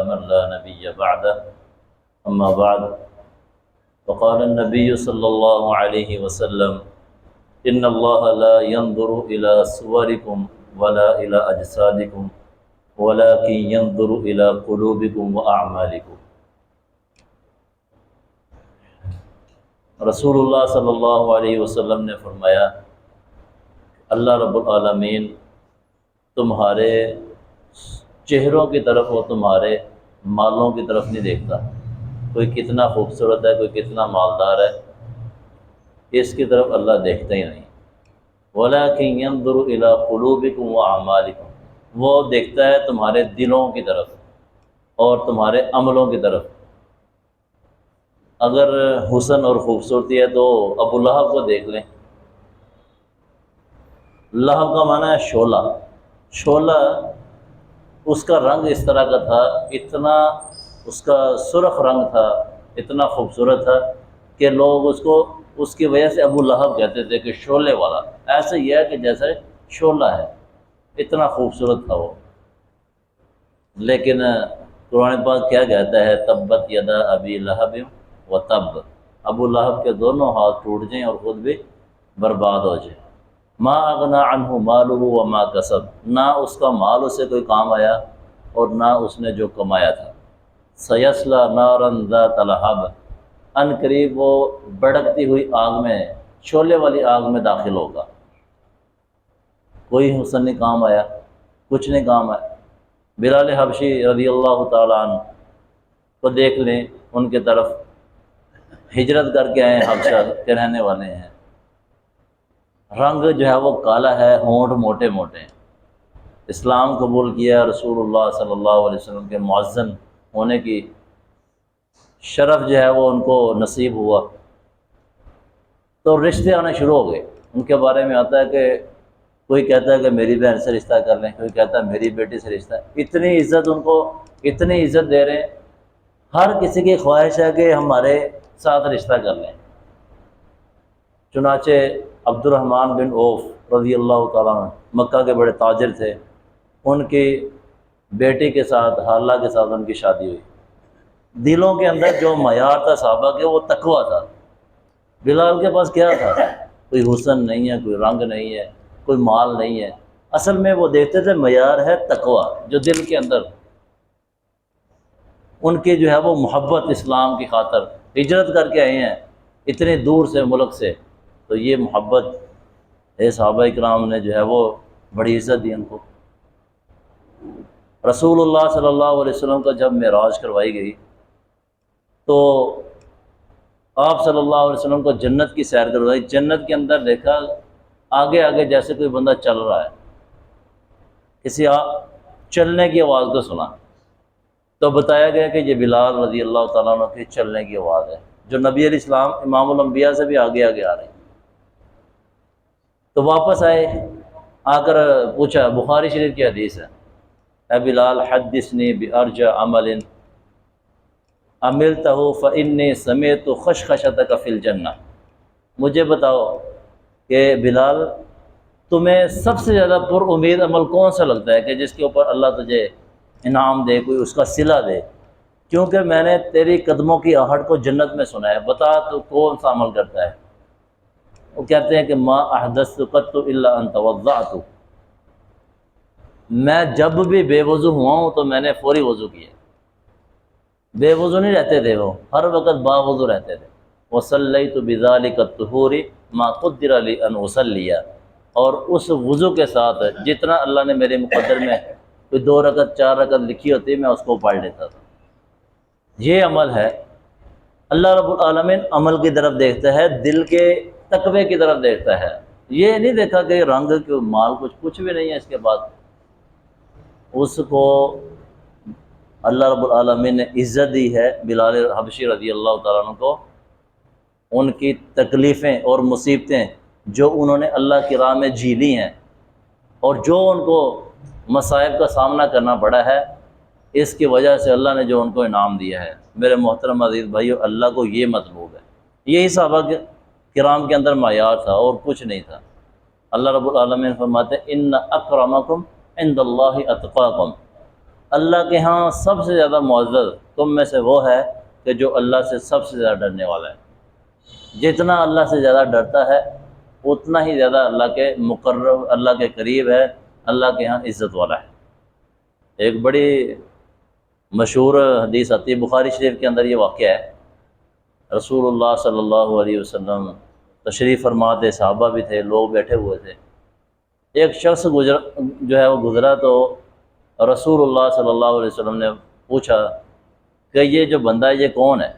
من لا نبي بعده أما بعد فقال النبي صلى الله عليه وسلم إن الله لا ينظر إلى صوركم ولا إلى أجسادكم ولكن ينظر إلى قلوبكم وأعمالكم۔ رسول اللہ صلی اللہ علیہ وسلم نے فرمایا اللہ رب العالمین تمہارے چہروں کی طرف اور تمہارے مالوں کی طرف نہیں دیکھتا، کوئی کتنا خوبصورت ہے، کوئی کتنا مالدار ہے، اس کی طرف اللہ دیکھتا ہی نہیں۔ وَلَكِنْ يَنْظُرُ إِلَىٰ قُلُوبِكُمْ وَأَعْمَالِكُمْ، وہ دیکھتا ہے تمہارے دلوں کی طرف اور تمہارے عملوں کی طرف۔ اگر حسن اور خوبصورتی ہے تو ابو لہب کو دیکھ لیں۔ لہب کا معنی ہے شعلہ۔ شعلہ اس کا رنگ اس طرح کا تھا، اتنا اس کا سرخ رنگ تھا، اتنا خوبصورت تھا کہ لوگ اس کو اس کی وجہ سے ابو لہب کہتے تھے کہ شعلے والا، ایسے ہی ہے کہ جیسے شعلہ ہے، اتنا خوبصورت تھا وہ۔ لیکن قرآن پاک کیا کہتا ہے؟ تبت یدا ابی لہب و تب، ابو لہب کے دونوں ہاتھ ٹوٹ جائیں اور خود بھی برباد ہو جائے۔ ما اغنا عنہ مالہ وما کسب، نہ اس کا مال اسے کوئی کام آیا اور نہ اس نے جو کمایا تھا۔ سیصلی نارا ذات لہب، ان قریب وہ بھڑکتی ہوئی آگ میں، شعلے والی آگ میں داخل ہوگا۔ کوئی حسن نہیں کام آیا، کچھ نہیں کام آیا۔ بلال حبشی رضی اللہ تعالیٰ عنہ کو دیکھ لیں، ان کی طرف ہجرت کر کے آئے، حبشہ کے رہنے والے ہیں، رنگ جو ہے وہ کالا ہے، ہونٹ موٹے موٹے ہیں۔ اسلام قبول کیا، رسول اللہ صلی اللہ علیہ وسلم کے مؤذن ہونے کی شرف جو ہے وہ ان کو نصیب ہوا، تو رشتے آنے شروع ہو گئے۔ ان کے بارے میں آتا ہے کہ کوئی کہتا ہے کہ میری بہن سے رشتہ کر لیں، کوئی کہتا ہے میری بیٹی سے رشتہ۔ اتنی عزت ان کو، اتنی عزت دے رہے ہیں، ہر کسی کی خواہش ہے کہ ہمارے ساتھ رشتہ کر لیں۔ چنانچہ عبد الرحمن بن عوف رضی اللہ تعالیٰ عنہ مکہ کے بڑے تاجر تھے، ان کی بیٹی کے ساتھ، حالہ کے ساتھ ان کی شادی ہوئی۔ دلوں کے اندر جو معیار تھا صحابہ کے، وہ تقویٰ تھا۔ بلال کے پاس کیا تھا؟ کوئی حسن نہیں ہے، کوئی رنگ نہیں ہے، کوئی مال نہیں ہے، اصل میں وہ دیکھتے تھے معیار ہے تقویٰ، جو دل کے اندر ان کی جو ہے وہ محبت اسلام کی خاطر ہجرت کر کے آئے ہیں اتنے دور سے ملک سے، تو یہ محبت صحابہ اکرام نے جو ہے وہ بڑی عزت دی ان کو۔ رسول اللہ صلی اللہ علیہ وسلم کا جب معراج کروائی گئی تو آپ صلی اللہ علیہ وسلم کو جنت کی سیر کروائی۔ جنت کے اندر دیکھا آگے آگے جیسے کوئی بندہ چل رہا ہے، کسی چلنے کی آواز کو سنا تو بتایا گیا کہ یہ بلال رضی اللہ تعالیٰ عنہ کی چلنے کی آواز ہے، جو نبی علیہ السلام امام الانبیاء سے بھی آگے آگے آ رہے ہیں۔ تو واپس آئے، آ کر پوچھا، بخاری شریف کی حدیث ہے، اے بلال حدثنی بارجع عمل عملتہ فانی سمعت خشخشتک فی الجنہ، مجھے بتاؤ کہ بلال تمہیں سب سے زیادہ پر امید عمل کون سا لگتا ہے کہ جس کے اوپر اللہ تجھے انعام دے، کوئی اس کا صلہ دے، کیونکہ میں نے تیری قدموں کی آہٹ کو جنت میں سنا ہے، بتا تو کون سا عمل کرتا ہے؟ وہ کہتے ہیں کہ ما احدثت قط الا ان توضعت، میں جب بھی بے وضو ہوا ہوں تو میں نے فوری وضو کیا، بے وضو نہیں رہتے تھے، وہ ہر وقت با وضو رہتے تھے۔ وصلیت بذلک الطہور ما قدر لی ان اصلی، اور اس وضو کے ساتھ جتنا اللہ نے میرے مقدر میں کوئی 2 رکعت 4 رکعت لکھی ہوتی میں اس کو پڑھ لیتا تھا۔ یہ عمل ہے۔ اللہ رب العالمین عمل کی طرف دیکھتا ہے، دل کے تقوی کی طرف دیکھتا ہے۔ یہ نہیں دیکھا کہ رنگ کے مال کچھ بھی نہیں ہے اس کے بعد۔ اس کو اللہ رب العالمین نے عزت دی ہے بلال حبشی رضی اللہ تعالیٰ عنہ کو، ان کی تکلیفیں اور مصیبتیں جو انہوں نے اللہ کی راہ میں جی لی ہیں اور جو ان کو مصائب کا سامنا کرنا پڑا ہے، اس کی وجہ سے اللہ نے جو ان کو انعام دیا ہے۔ میرے محترم عزیز بھائیو، اللہ کو یہ مطلوب ہے، یہی صحابہ کرام کے اندر معیار تھا اور کچھ نہیں تھا۔ اللہ رب العالمین فرماتے ہیں ان اکرمکم عند اللہ اتقاکم، اللہ کے ہاں سب سے زیادہ معزز تم میں سے وہ ہے کہ جو اللہ سے سب سے زیادہ ڈرنے والا ہے۔ جتنا اللہ سے زیادہ ڈرتا ہے اتنا ہی زیادہ اللہ کے مقرب، اللہ کے قریب ہے، اللہ کے ہاں عزت والا ہے۔ ایک بڑی مشہور حدیث آتی ہے بخاری شریف کے اندر، یہ واقعہ ہے۔ رسول اللہ صلی اللہ علیہ وسلم تشریف فرما تھے، صحابہ بھی تھے، لوگ بیٹھے ہوئے تھے۔ ایک شخص وہ گزرا تو رسول اللہ صلی اللہ علیہ وسلم نے پوچھا کہ یہ جو بندہ ہے یہ کون ہے؟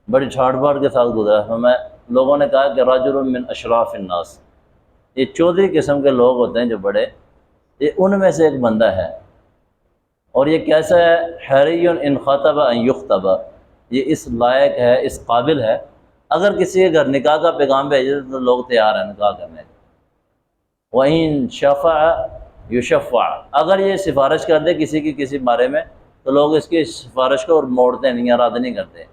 بڑی چھاٹ پھاٹ کے ساتھ گزرا۔ لوگوں نے کہا کہ رجل من اشراف الناس، یہ چودھری قسم کے لوگ ہوتے ہیں جو بڑے، یہ ان میں سے ایک بندہ ہے۔ اور یہ کیسا ہے؟ حری ان خطب ان یخطب، یہ اس لائق ہے، اس قابل ہے، اگر کسی کے گھر نکاح کا پیغام بھیجے تو لوگ تیار ہیں نکاح کرنے کو۔ وَإِن شَفَعَ یُشَفَّعَ، اگر یہ سفارش کر دے کسی کی کسی بارے میں تو لوگ اس کی سفارش کو موڑتے نہیں، رد نہیں کرتے۔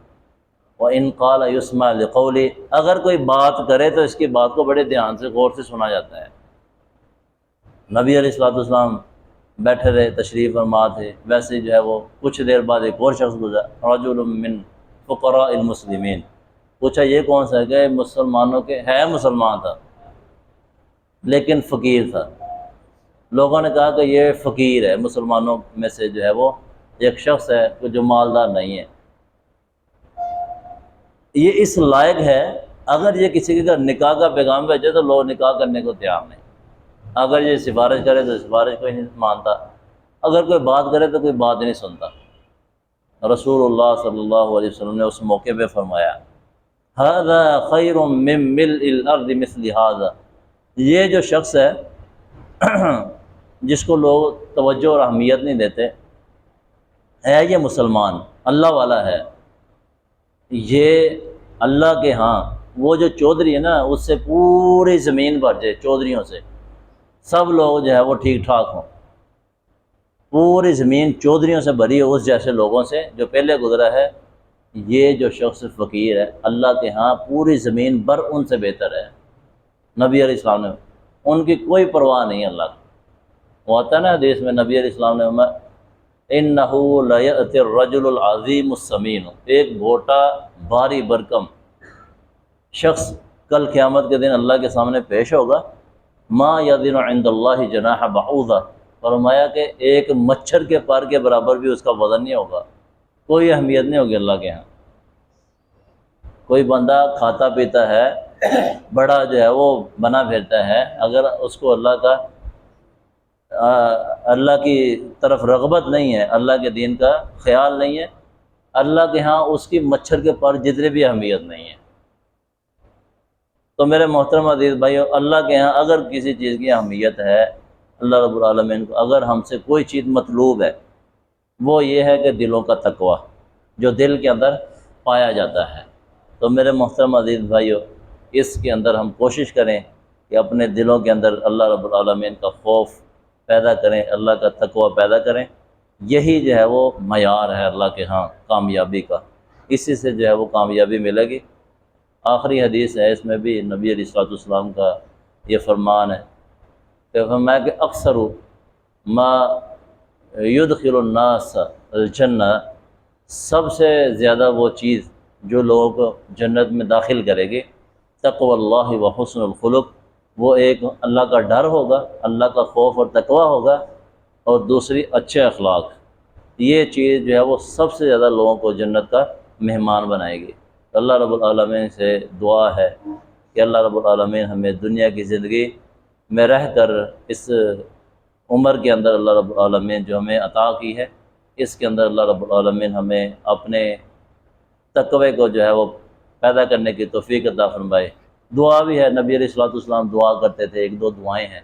وَإِن قَالَ يُسْمَعْ لِقَوْلِ، اگر کوئی بات کرے تو اس کی بات کو بڑے دھیان سے غور سے سنا جاتا ہے۔ نبی علیہ الصلوۃ والسلام بیٹھے رہے، تشریف فرما تھے، ویسے ہی جو ہے وہ کچھ دیر بعد ایک اور شخص گزرا، رجل من فقراء المسلمین، پوچھا یہ کون سا ہے؟ کہ مسلمانوں کے ہے، مسلمان تھا لیکن فقیر تھا۔ لوگوں نے کہا کہ یہ فقیر ہے، مسلمانوں میں سے جو ہے وہ ایک شخص ہے کہ جو مالدار نہیں ہے، یہ اس لائق ہے اگر یہ کسی کے گھر نکاح کا پیغام بھیجے تو لوگ نکاح کرنے کو تیار نہیں، اگر یہ سفارش کرے تو سفارش کوئی نہیں مانتا، اگر کوئی بات کرے تو کوئی بات نہیں سنتا۔ رسول اللہ صلی اللہ علیہ وسلم نے اس موقع پہ فرمایا ھذا خیر من ملء الارض مثل ھذا، یہ جو شخص ہے جس کو لوگ توجہ اور اہمیت نہیں دیتے، ہے یہ مسلمان، اللہ والا ہے، یہ اللہ کے ہاں وہ جو چودھری ہے نا اس سے پوری زمین بھر جائے، چودھریوں سے سب لوگ جو ہے وہ ٹھیک ٹھاک ہوں، پوری زمین چودھریوں سے بھری ہو، اس جیسے لوگوں سے جو پہلے گزرا ہے، یہ جو شخص فقیر ہے اللہ کے ہاں پوری زمین بھر ان سے بہتر ہے۔ نبی علیہ السلام نے ان کی کوئی پرواہ نہیں اللہ کی۔ وہ آتا ہے نا حدیث میں، نبی علیہ السلام نے اِنَّهُ لَيَأْتِ الرَّجُلُ الْعَظِيمُ السَّمِينُ، ایک موٹا بھاری بھرکم شخص کل قیامت کے دن اللہ کے سامنے پیش ہوگا، ما یدن عند اللہ جناح بعوضہ، فرمایا کہ ایک مچھر کے پر کے برابر بھی اس کا وزن نہیں ہوگا، کوئی اہمیت نہیں ہوگی اللہ کے ہاں۔ کوئی بندہ کھاتا پیتا ہے، بڑا جو ہے وہ بنا پھرتا ہے، اگر اس کو اللہ کی طرف رغبت نہیں ہے، اللہ کے دین کا خیال نہیں ہے، اللہ کے ہاں اس کی مچھر کے پر جتنے بھی اہمیت نہیں ہے۔ تو میرے محترم عزیز بھائیو، اللہ کے ہاں اگر کسی چیز کی اہمیت ہے، اللہ رب العالمین کو اگر ہم سے کوئی چیز مطلوب ہے، وہ یہ ہے کہ دلوں کا تقوی جو دل کے اندر پایا جاتا ہے۔ تو میرے محترم عزیز بھائیو، اس کے اندر ہم کوشش کریں کہ اپنے دلوں کے اندر اللہ رب العالمین کا خوف پیدا کریں، اللہ کا تقوی پیدا کریں، یہی جو ہے وہ معیار ہے اللہ کے ہاں کامیابی کا، اسی سے جو ہے وہ کامیابی ملے گی۔ آخری حدیث ہے، اس میں بھی نبی علیہ الصلوۃ والسلام کا یہ فرمان ہے کہ فرمایا کہ اکثر ما یدخل الناس الجنہ، سب سے زیادہ وہ چیز جو لوگوں کو جنت میں داخل کرے گی، تقوی اللہ و حسن الخلق، وہ ایک اللہ کا ڈر ہوگا، اللہ کا خوف اور تقوی ہوگا، اور دوسری اچھے اخلاق۔ یہ چیز جو ہے وہ سب سے زیادہ لوگوں کو جنت کا مہمان بنائے گی۔ اللہ رب العالمین سے دعا ہے کہ اللہ رب العالمین ہمیں دنیا کی زندگی میں رہ کر اس عمر کے اندر اللہ رب العالمین جو ہمیں عطا کی ہے، اس کے اندر اللہ رب العالمین ہمیں اپنے تقوی کو جو ہے وہ پیدا کرنے کی توفیق عطا فرمائے۔ دعا بھی ہے، نبی علیہ الصلوۃ والسلام دعا کرتے تھے، ایک دو دعائیں ہیں،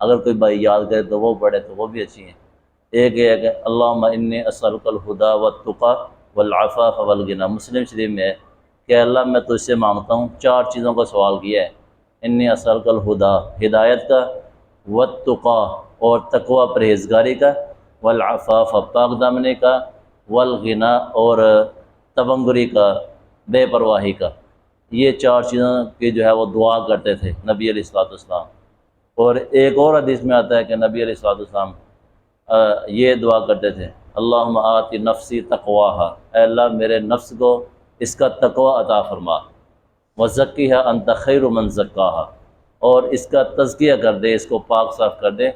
اگر کوئی بھائی یاد کرے تو وہ پڑھے تو وہ بھی اچھی ہیں۔ ایک یہ ہے کہ اللہم انی اسألک الہدی والتقی والعفاف والغنی، مسلم شریف میں ہے کہ اللہ میں تجھ سے مانگتا ہوں، چار چیزوں کا سوال کیا ہے، انی اسألک الہدی ہدایت کا، والتقی اور تقوی پرہیزگاری کا، والعفاف پاک دامنی کا، والغنی اور تبنگری کا، بے پرواہی کا۔ یہ چار چیزوں کی جو ہے وہ دعا کرتے تھے نبی علیہ الصلوۃ والسلام۔ اور ایک اور حدیث میں آتا ہے کہ نبی علیہ الصلوۃ والسلام یہ دعا کرتے تھے، اللہم آتی نفسی تقواہا، اے اللہ میرے نفس کو اس کا تقوی عطا فرما، وزکیہا انت خیر من زکاہا، اور اس کا تزکیہ کر دے، اس کو پاک صاف کر دے،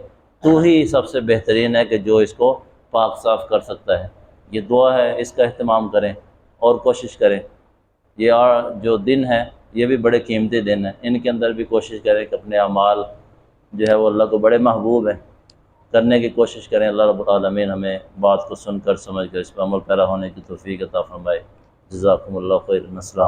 تو ہی سب سے بہترین ہے کہ جو اس کو پاک صاف کر سکتا ہے۔ یہ دعا ہے، اس کا اہتمام کریں اور کوشش کریں۔ یہ جو دن ہے یہ بھی بڑے قیمتی دن ہیں، ان کے اندر بھی کوشش کریں کہ اپنے اعمال جو ہے وہ اللہ کو بڑے محبوب ہیں، کرنے کی کوشش کریں۔ اللہ رب العالمین ہمیں بات کو سن کر سمجھ کر اس پر عمل پیرا ہونے کی توفیق عطا فرمائے۔ جزاکم اللہ خیر۔ السلام